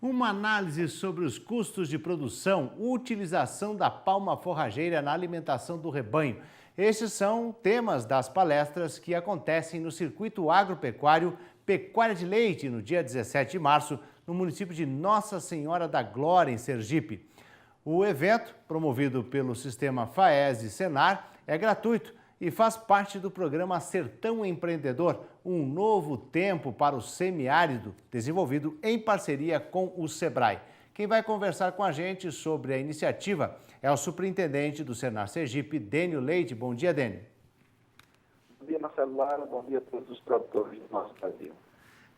Uma análise sobre os custos de produção, utilização da palma forrageira na alimentação do rebanho. Estes são temas das palestras que acontecem no Circuito Agropecuário Pecuária de Leite, no dia 17 de março, no município de Nossa Senhora da Glória, em Sergipe. O evento, promovido pelo Sistema FAES e Senar, é gratuito e faz parte do programa Sertão Empreendedor, um novo tempo para o semiárido, desenvolvido em parceria com o Sebrae. Quem vai conversar com a gente sobre a iniciativa é o superintendente do Senar Sergipe, Dênio Leite. Bom dia, Dênio. Bom dia, Marcelo Lara. Bom dia a todos os produtores do nosso Brasil.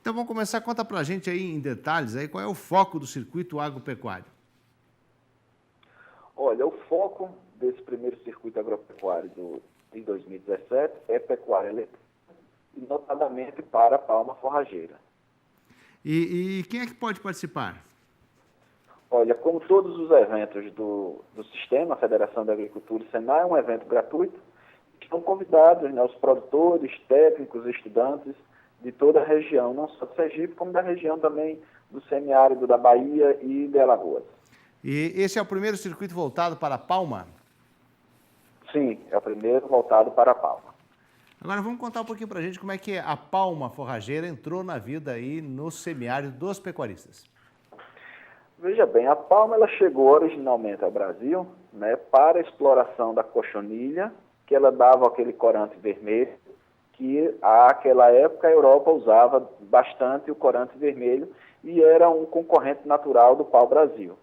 Então vamos começar, conta pra gente aí em detalhes aí qual é o foco do Circuito Agropecuário. Olha, o foco desse primeiro circuito agropecuário de 2017 é pecuária leiteira, e notadamente para a palma forrageira. E quem é que pode participar? Olha, como todos os eventos do Sistema, a Federação da Agricultura e Senar, é um evento gratuito. Estão convidados, né, os produtores, técnicos, estudantes de toda a região, não só de Sergipe, como da região também do semiárido da Bahia e de Alagoas. E esse é o primeiro circuito voltado para a palma? Sim, é o primeiro voltado para a palma. Agora vamos contar um pouquinho para a gente como é que a palma forrageira entrou na vida aí no semiárido dos pecuaristas. Veja bem, a palma ela chegou originalmente ao Brasil, né, para a exploração da cochonilha, que ela dava aquele corante vermelho, que àquela época a Europa usava bastante o corante vermelho e era um concorrente natural do pau-brasil.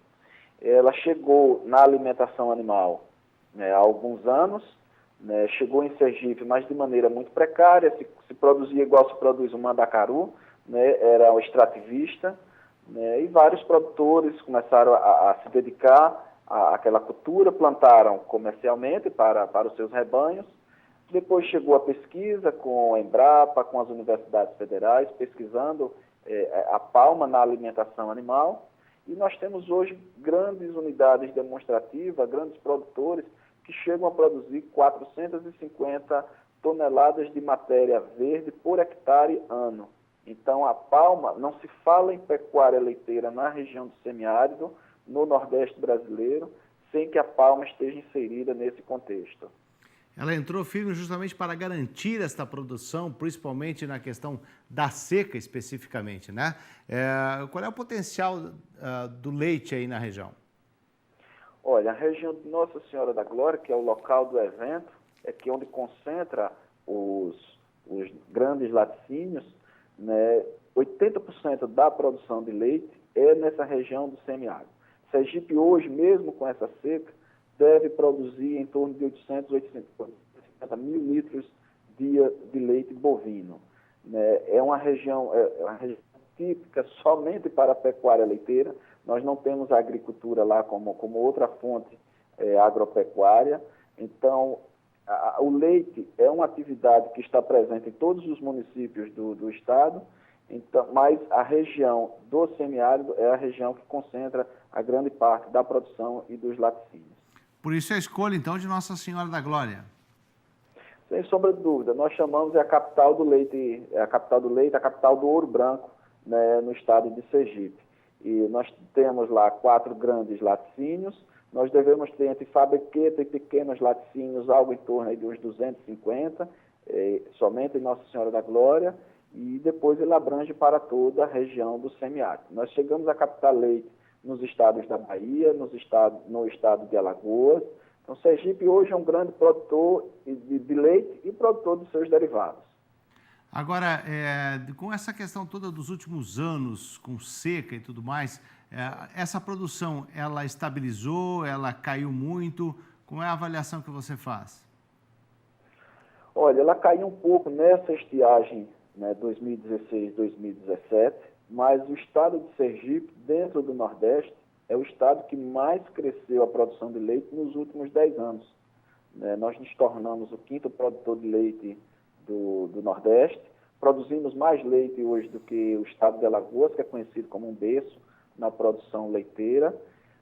Ela chegou na alimentação animal, né, há alguns anos, né, chegou em Sergipe, mas de maneira muito precária, se produzia igual se produz o mandacaru, né, era o extrativista, né, e vários produtores começaram a se dedicar àquela cultura, plantaram comercialmente para os seus rebanhos. Depois chegou a pesquisa com a Embrapa, com as universidades federais, pesquisando a palma na alimentação animal. E nós temos hoje grandes unidades demonstrativas, grandes produtores que chegam a produzir 450 toneladas de matéria verde por hectare ano. Então, a palma, não se fala em pecuária leiteira na região do semiárido, no Nordeste brasileiro, sem que a palma esteja inserida nesse contexto. Ela entrou firme justamente para garantir esta produção, principalmente na questão da seca especificamente, né? Qual é o potencial do leite aí na região? Olha, a região de Nossa Senhora da Glória, que é o local do evento, é que onde concentra os grandes laticínios, né, 80% da produção de leite é nessa região do semiárido. Sergipe hoje, mesmo com essa seca, deve produzir em torno de 850 mil litros de leite bovino. Né? É uma região típica somente para a pecuária leiteira. Nós não temos a agricultura lá como outra fonte agropecuária. Então, o leite é uma atividade que está presente em todos os municípios do estado, então, mas a região do semiárido é a região que concentra a grande parte da produção e dos laticínios. Por isso a escolha, então, de Nossa Senhora da Glória. Sem sombra de dúvida, nós chamamos a capital do leite, a capital do ouro branco, né, no estado de Sergipe. E nós temos lá 4 grandes laticínios, nós devemos ter entre fabriqueta e pequenos laticínios algo em torno de uns 250, somente em Nossa Senhora da Glória, e depois ele abrange para toda a região do semiárido. Nós chegamos a captar leite nos estados da Bahia, no estado de Alagoas. Então, Sergipe hoje é um grande produtor de leite e produtor de seus derivados. Agora, com essa questão toda dos últimos anos, com seca e tudo mais, essa produção, ela estabilizou, ela caiu muito? Como é a avaliação que você faz? Olha, ela caiu um pouco nessa estiagem, né, 2016-2017, mas o estado de Sergipe, dentro do Nordeste, é o estado que mais cresceu a produção de leite nos últimos 10 anos. Nós nos tornamos o 5º produtor de leite do Nordeste, produzimos mais leite hoje do que o estado de Alagoas, que é conhecido como um berço na produção leiteira,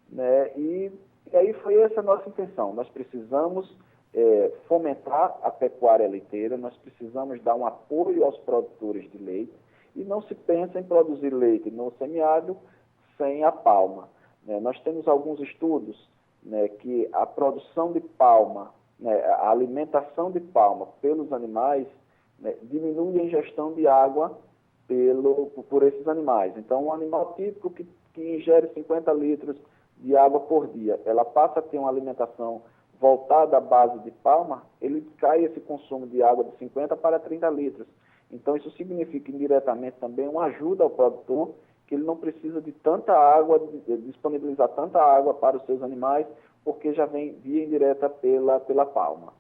né? E aí foi essa a nossa intenção. Nós precisamos fomentar a pecuária leiteira, nós precisamos dar um apoio aos produtores de leite, e não se pensa em produzir leite no semiárido sem a palma. Né? Nós temos alguns estudos, né, que a produção de palma, né, a alimentação de palma pelos animais, né, diminui a ingestão de água por esses animais. Então, um animal típico que ingere 50 litros de água por dia, ela passa a ter uma alimentação voltada à base de palma, ele cai esse consumo de água de 50 para 30 litros. Então, isso significa indiretamente também uma ajuda ao produtor, que ele não precisa de tanta água, de disponibilizar tanta água para os seus animais, porque já vem via indireta pela palma.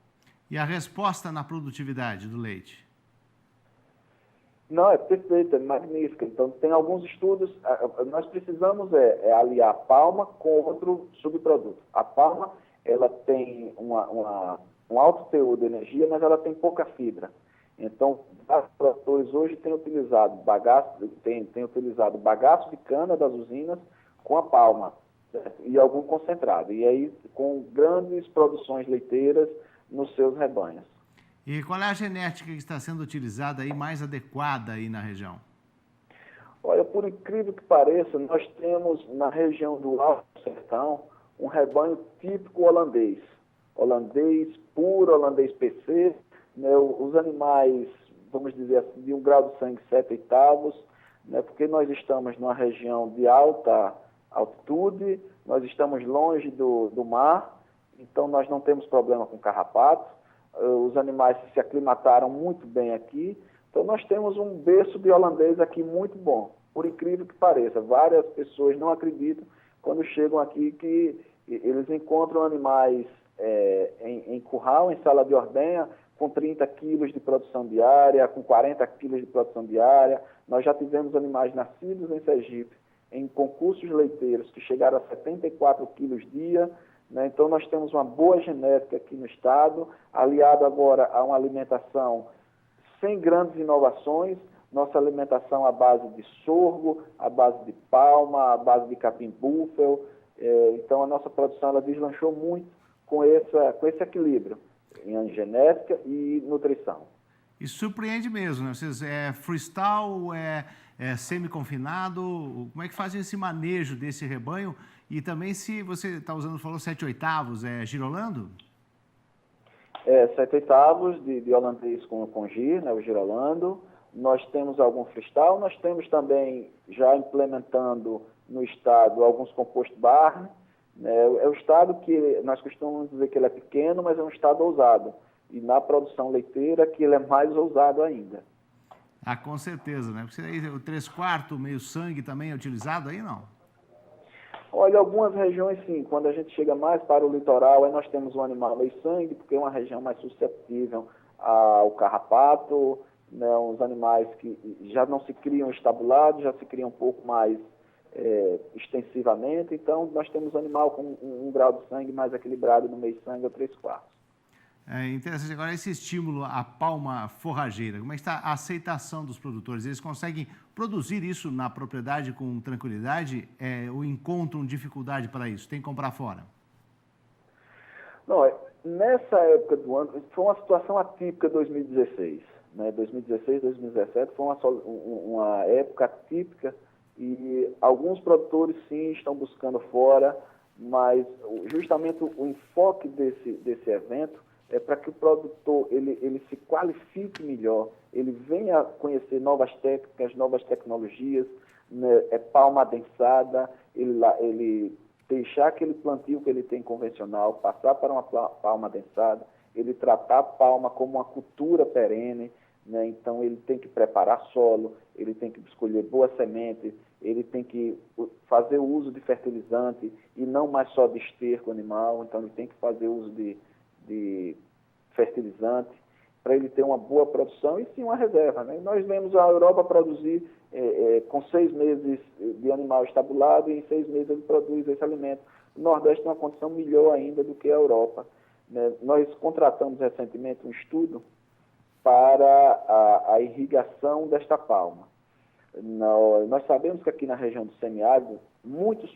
E a resposta na produtividade do leite? Não, é perfeita, é magnífica. Então, tem alguns estudos, nós precisamos aliar a palma com outro subproduto. A palma, ela tem um alto teor de energia, mas ela tem pouca fibra. Então, os produtores hoje têm utilizado bagaço de cana das usinas com a palma, certo? E algum concentrado. E aí, com grandes produções leiteiras nos seus rebanhos. E qual é a genética que está sendo utilizada aí mais adequada aí na região? Olha, por incrível que pareça, nós temos na região do Alto Sertão um rebanho típico holandês. Holandês puro, holandês PC, né, os animais, vamos dizer assim, de um grau de sangue 7/8, né, porque nós estamos numa região de alta altitude, nós estamos longe do mar, então nós não temos problema com carrapato. Os animais se aclimataram muito bem aqui, então nós temos um berço de holandês aqui muito bom, por incrível que pareça. Várias pessoas não acreditam quando chegam aqui que eles encontram animais em curral, em sala de ordenha, com 30 quilos de produção diária, com 40 quilos de produção diária. Nós já tivemos animais nascidos em Sergipe, em concursos leiteiros, que chegaram a 74 quilos dia. Né? Então, nós temos uma boa genética aqui no estado, aliado agora a uma alimentação sem grandes inovações, nossa alimentação à base de sorgo, à base de palma, à base de capim-búfalo. Então, a nossa produção ela deslanchou muito com esse equilíbrio em genética e nutrição. E surpreende mesmo, né? Vocês freestyle, semi-confinado, como é que fazem esse manejo desse rebanho? E também se você está usando, falou 7/8, girolando? 7/8 de holandês com gir, né, o girolando. Nós temos algum freestyle, nós temos também já implementando no estado alguns composto barra. É um estado que nós costumamos dizer que ele é pequeno, mas é um estado ousado. E na produção leiteira que ele é mais ousado ainda. Ah, com certeza, né? Porque aí o 3/4, meio sangue também é utilizado aí, não? Olha, algumas regiões sim, quando a gente chega mais para o litoral, aí nós temos um animal meio sangue, porque é uma região mais suscetível ao carrapato, né, uns animais que já não se criam estabulados, já se criam um pouco mais extensivamente, então nós temos animal com um grau de sangue mais equilibrado no meio sangue, ou 3/4. Interessante. Agora, esse estímulo à palma forrageira, como é que está a aceitação dos produtores? Eles conseguem produzir isso na propriedade com tranquilidade ou encontram dificuldade para isso? Tem que comprar fora? Não, nessa época do ano, foi uma situação atípica 2016. Né? 2016, 2017 foi uma época atípica e alguns produtores, sim, estão buscando fora, mas justamente o enfoque desse evento é para que o produtor ele se qualifique melhor, ele venha conhecer novas técnicas, novas tecnologias, né? Palma adensada, ele deixar aquele plantio que ele tem convencional, passar para uma palma adensada, ele tratar a palma como uma cultura perene, né? Então ele tem que preparar solo, ele tem que escolher boas sementes, ele tem que fazer o uso de fertilizante e não mais só de esterco animal, então ele tem que fazer uso de fertilizante, para ele ter uma boa produção e sim uma reserva. Né? Nós vemos a Europa produzir com 6 meses de animal estabulado e em 6 meses ele produz esse alimento. O Nordeste tem uma condição melhor ainda do que a Europa. Né? Nós contratamos recentemente um estudo para a irrigação desta palma. Nós sabemos que aqui na região do semiárido, muitos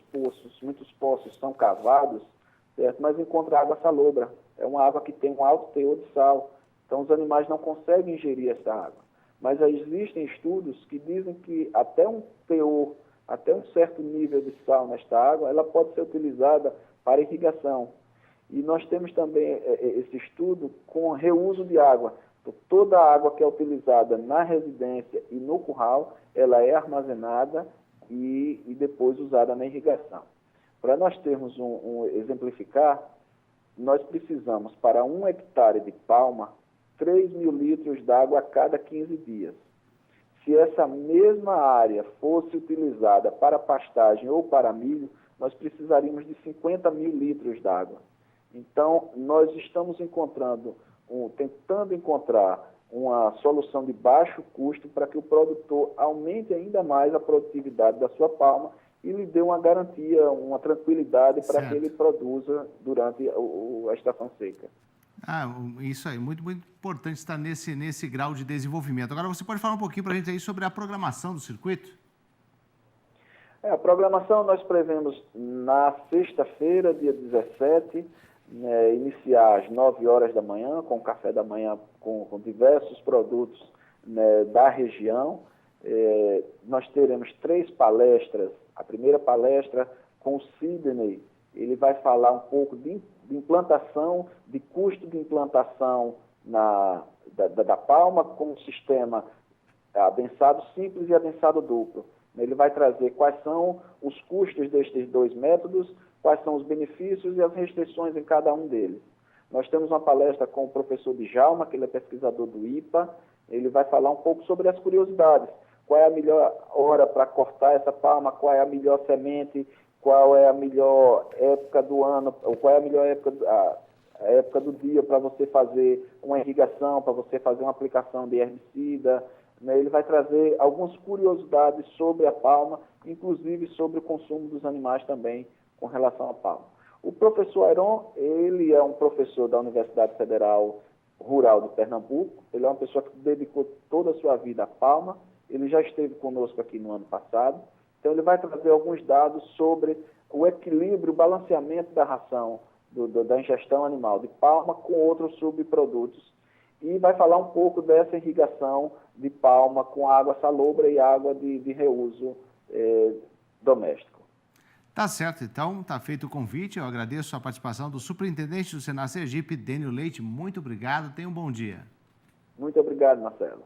poços são cavados, certo? Mas encontra água salobra. É uma água que tem um alto teor de sal. Então, os animais não conseguem ingerir essa água. Mas existem estudos que dizem que até um teor até um certo nível de sal nesta água, ela pode ser utilizada para irrigação. E nós temos também esse estudo com reuso de água. Então, toda a água que é utilizada na residência e no curral, ela é armazenada e depois usada na irrigação. Para nós termos exemplificar, nós precisamos, para 1 hectare de palma, 3.000 litros d'água a cada 15 dias. Se essa mesma área fosse utilizada para pastagem ou para milho, nós precisaríamos de 50.000 litros d'água. Então, nós estamos tentando encontrar uma solução de baixo custo para que o produtor aumente ainda mais a produtividade da sua palma e lhe dê uma garantia, uma tranquilidade para que ele produza durante a estação seca. Isso aí, muito, muito importante estar nesse grau de desenvolvimento. Agora, você pode falar um pouquinho para a gente aí sobre a programação do circuito? A programação nós prevemos na sexta-feira, dia 17, iniciar às 9 horas da manhã, com café da manhã com diversos produtos da região. Nós teremos 3 palestras. A primeira palestra com o Sidney, ele vai falar um pouco de implantação, de custo de implantação da palma com o sistema adensado simples e adensado duplo. Ele vai trazer quais são os custos destes 2 métodos, quais são os benefícios e as restrições em cada um deles. Nós temos uma palestra com o professor Djalma, que ele é pesquisador do IPA. Ele vai falar um pouco sobre as curiosidades. Qual é a melhor hora para cortar essa palma, qual é a melhor semente, qual é a melhor época do ano, ou qual é a melhor época do dia para você fazer uma irrigação, para você fazer uma aplicação de herbicida. Ele vai trazer algumas curiosidades sobre a palma, inclusive sobre o consumo dos animais também com relação à palma. O professor Airon, ele é um professor da Universidade Federal Rural de Pernambuco. Ele é uma pessoa que dedicou toda a sua vida à palma. Ele já esteve conosco aqui no ano passado. Então, ele vai trazer alguns dados sobre o equilíbrio, o balanceamento da ração, da ingestão animal de palma com outros subprodutos. E vai falar um pouco dessa irrigação de palma com água salobra e água de reuso doméstico. Tá certo, então está feito o convite. Eu agradeço a participação do superintendente do Senar Sergipe, Dênio Leite. Muito obrigado, tenha um bom dia. Muito obrigado, Marcelo.